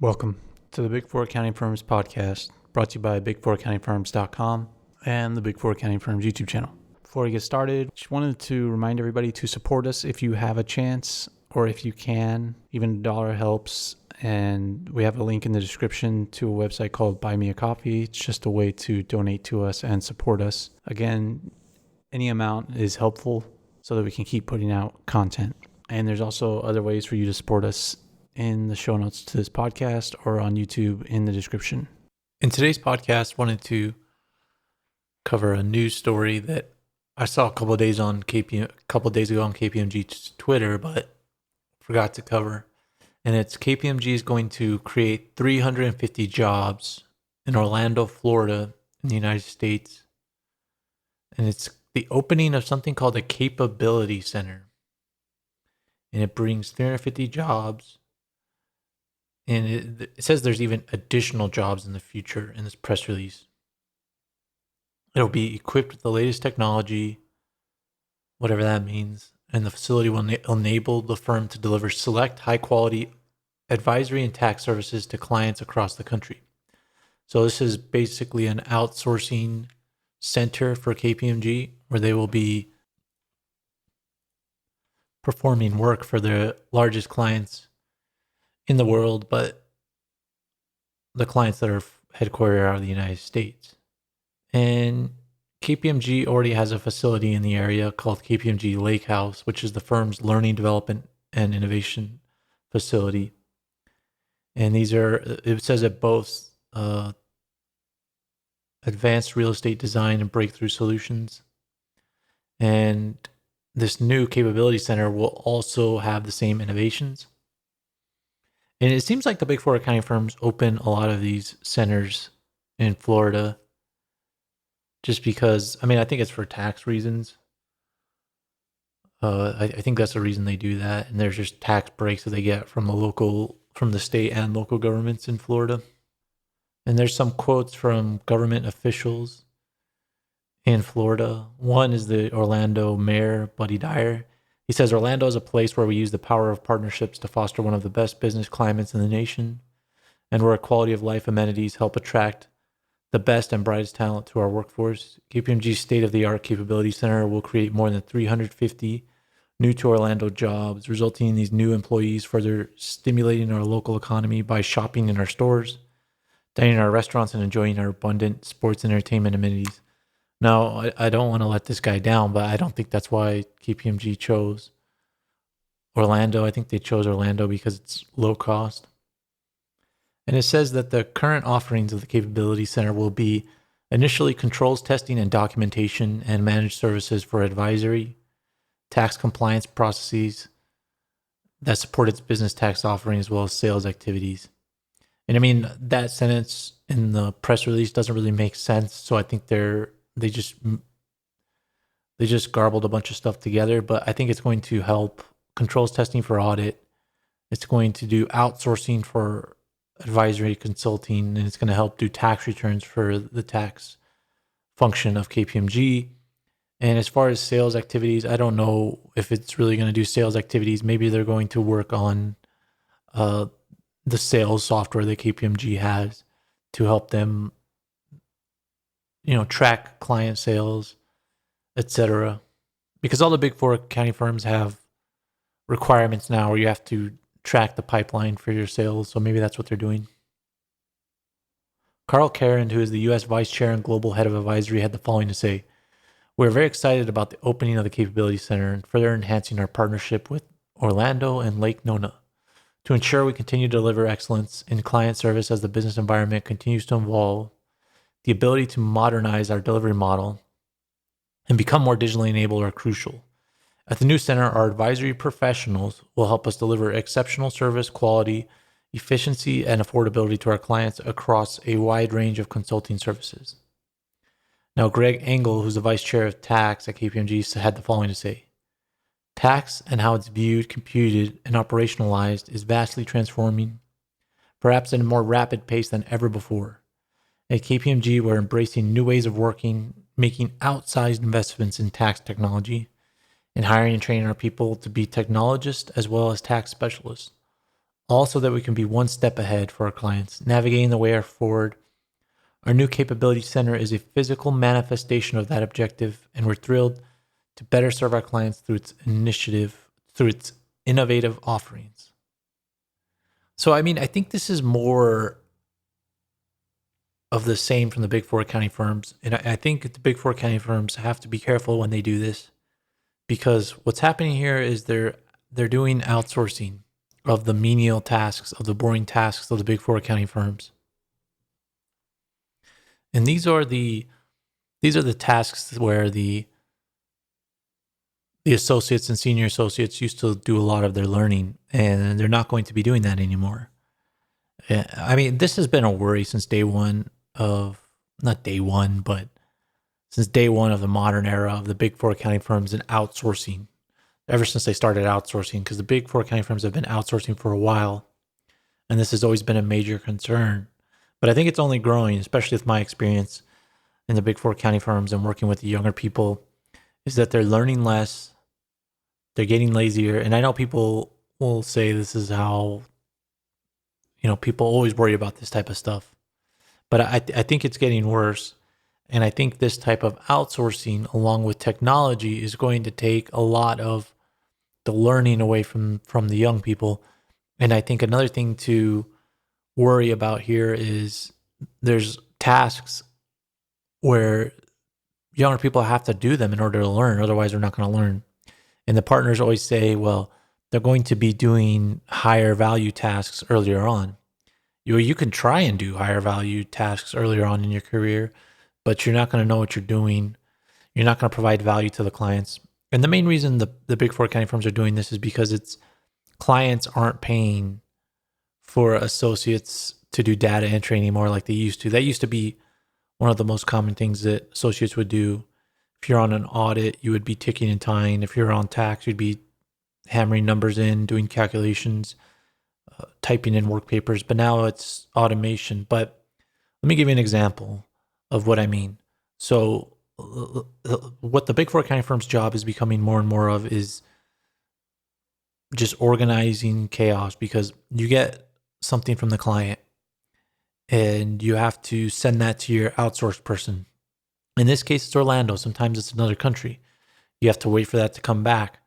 Welcome to the Big Four Accounting Firms podcast, brought to you by big4accountingfirms.com and the Big Four Accounting Firms YouTube channel. Before we get started, just wanted to remind everybody to support us if you have a chance or if you can. Even $1 helps, and we have a link in the description to a website called Buy Me a Coffee. It's just a way to donate to us and support us. Again, any amount is helpful so that we can keep putting out content. And there's also other ways for you to support us in the show notes to this podcast or on YouTube in the description. In today's podcast, wanted to cover a news story that I saw a couple of days ago on KPMG's Twitter, but forgot to cover. And it's KPMG is going to create 350 jobs in Orlando, Florida, in the United States. And it's the opening of something called a Capability Center. And it brings 350 jobs. And it says there's even additional jobs in the future in this press release. It'll be equipped with the latest technology, whatever that means, and the facility will enable the firm to deliver select high-quality advisory and tax services to clients across the country. So this is basically an outsourcing center for KPMG where they will be performing work for their largest clients in the world, but the clients that are headquartered out of the United States. And KPMG already has a facility in the area called KPMG Lake House, which is the firm's learning, development, and innovation facility. And it says it boasts advanced real estate design and breakthrough solutions. And this new capability center will also have the same innovations. And it seems like the Big Four accounting firms open a lot of these centers in Florida just because, I think it's for tax reasons. I think that's the reason they do that. And there's just tax breaks that they get from the state and local governments in Florida. And there's some quotes from government officials in Florida. One is the Orlando mayor, Buddy Dyer. He says, Orlando is a place where we use the power of partnerships to foster one of the best business climates in the nation, and where quality of life amenities help attract the best and brightest talent to our workforce. KPMG's state-of-the-art capability center will create more than 350 new to Orlando jobs, resulting in these new employees further stimulating our local economy by shopping in our stores, dining in our restaurants, and enjoying our abundant sports and entertainment amenities. Now, I don't want to let this guy down, but I don't think that's why KPMG chose Orlando. I think they chose Orlando because it's low cost. And it says that the current offerings of the Capability Center will be initially controls testing and documentation and managed services for advisory, tax compliance processes that support its business tax offering as well as sales activities. And that sentence in the press release doesn't really make sense. So I think they just garbled a bunch of stuff together, but I think it's going to help controls testing for audit. It's going to do outsourcing for advisory consulting, and it's going to help do tax returns for the tax function of KPMG. And as far as sales activities, I don't know if it's really going to do sales activities. Maybe they're going to work on the sales software that KPMG has to help them track client sales, etc. Because all the Big Four accounting firms have requirements now where you have to track the pipeline for your sales. So maybe that's what they're doing. Carl Karen, who is the U.S. Vice Chair and Global Head of Advisory, had the following to say: "We're very excited about the opening of the Capability Center and further enhancing our partnership with Orlando and Lake Nona to ensure we continue to deliver excellence in client service as the business environment continues to evolve. The ability to modernize our delivery model and become more digitally enabled are crucial. At the new center, our advisory professionals will help us deliver exceptional service, quality, efficiency, and affordability to our clients across a wide range of consulting services." Now, Greg Engel, who's the Vice Chair of Tax at KPMG, had the following to say: "Tax and how it's viewed, computed, and operationalized is vastly transforming, perhaps at a more rapid pace than ever before. At KPMG, we're embracing new ways of working, making outsized investments in tax technology, and hiring and training our people to be technologists as well as tax specialists, all so that we can be one step ahead for our clients, navigating the way forward. Our new capability center is a physical manifestation of that objective, and we're thrilled to better serve our clients through its innovative offerings. So, I think this is more of the same from the big four accounting firms. And I think the big four accounting firms have to be careful when they do this, because what's happening here is they're doing outsourcing of the menial tasks, of the boring tasks of the big four accounting firms. And these are the tasks where the associates and senior associates used to do a lot of their learning, and they're not going to be doing that anymore. This has been a worry since day one not day one, but since day one of the modern era of the big four accounting firms and outsourcing, ever since they started outsourcing, because the big four accounting firms have been outsourcing for a while, and this has always been a major concern. But I think it's only growing, especially with my experience in the big four accounting firms and working with the younger people, is that they're learning less, they're getting lazier. And I know people will say this is how, people always worry about this type of stuff. But I think it's getting worse. And I think this type of outsourcing, along with technology, is going to take a lot of the learning away from the young people. And I think another thing to worry about here is there's tasks where younger people have to do them in order to learn. Otherwise, they're not going to learn. And the partners always say, well, they're going to be doing higher value tasks earlier on. You can try and do higher value tasks earlier on in your career, but you're not going to know what you're doing. You're not going to provide value to the clients. And the main reason the big four accounting firms are doing this is because clients aren't paying for associates to do data entry anymore like they used to. That used to be one of the most common things that associates would do. If you're on an audit, you would be ticking and tying. If you're on tax, you'd be hammering numbers in, doing calculations, typing in work papers. But now it's automation. But let me give you an example of what I mean. So what the big four accounting firm's job is becoming more and more of is just organizing chaos, because you get something from the client and you have to send that to your outsourced person. In this case, it's Orlando. Sometimes it's another country. You have to wait for that to come back.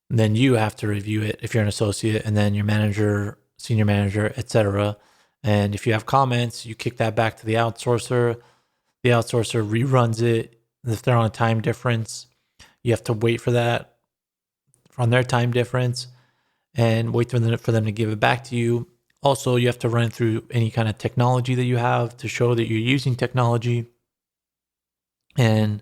And then you have to review it if you're an associate, and then your manager, senior manager, etc. And if you have comments, you kick that back to the outsourcer. The outsourcer reruns it. If they're on a time difference, you have to wait for that on their time difference and wait for them to give it back to you. Also, you have to run through any kind of technology that you have to show that you're using technology. And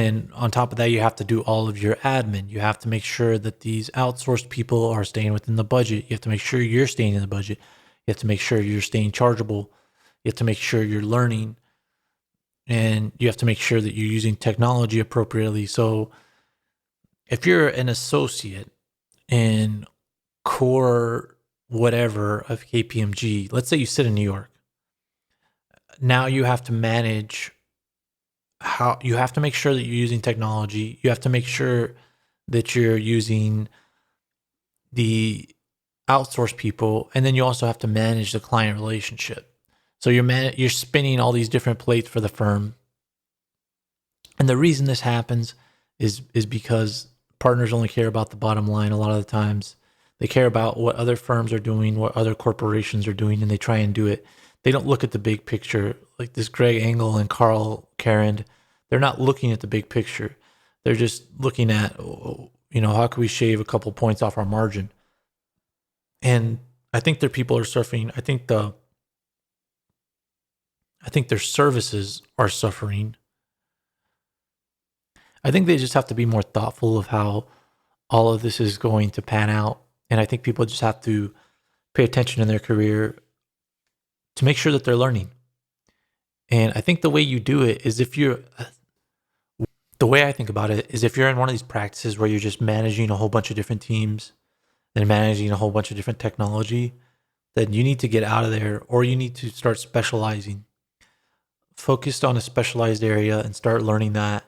on top of that, you have to do all of your admin. You have to make sure that these outsourced people are staying within the budget. You have to make sure you're staying in the budget. You have to make sure you're staying chargeable. You have to make sure you're learning. And you have to make sure that you're using technology appropriately. So if you're an associate in core whatever of KPMG, let's say you sit in New York. Now you have to manage you have to make sure that you're using technology. You have to make sure that you're using the outsourced people, and then you also have to manage the client relationship. So you're spinning all these different plates for the firm. And the reason this happens is because partners only care about the bottom line a lot of the times. They care about what other firms are doing, what other corporations are doing, and they try and do it. They don't look at the big picture. Like this Greg Engel and Carl Karen, they're not looking at the big picture. They're just looking at, how can we shave a couple points off our margin? And I think their people are suffering. I think their services are suffering. I think they just have to be more thoughtful of how all of this is going to pan out. And I think people just have to pay attention in their career to make sure that they're learning. And I think the way you do it is the way I think about it is if you're in one of these practices where you're just managing a whole bunch of different teams and managing a whole bunch of different technology, then you need to get out of there, or you need to start specializing. Focused on a specialized area and start learning that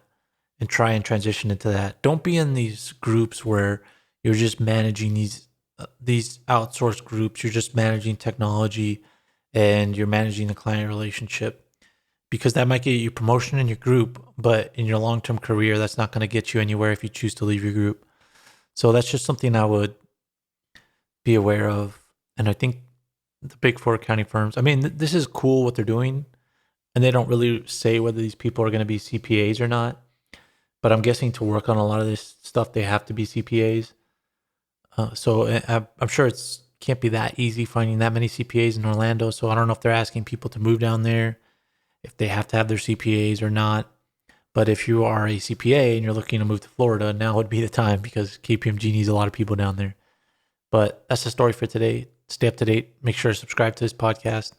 and try and transition into that. Don't be in these groups where you're just managing these these outsourced groups, you're just managing technology and you're managing the client relationship, because that might get you promotion in your group, but in your long-term career, that's not going to get you anywhere if you choose to leave your group. So that's just something I would be aware of. And I think the big four accounting firms, I mean, this is cool what they're doing, and they don't really say whether these people are going to be CPAs or not. But I'm guessing to work on a lot of this stuff, they have to be CPAs. I'm sure it's can't be that easy finding that many CPAs in Orlando. So I don't know if they're asking people to move down there, if they have to have their CPAs or not. But if you are a CPA and you're looking to move to Florida, now would be the time, because KPMG needs a lot of people down there. But that's the story for today. Stay up to date. Make sure to subscribe to this podcast.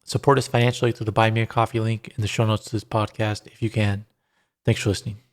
Support us financially through the Buy Me a Coffee link in the show notes to this podcast if you can. Thanks for listening.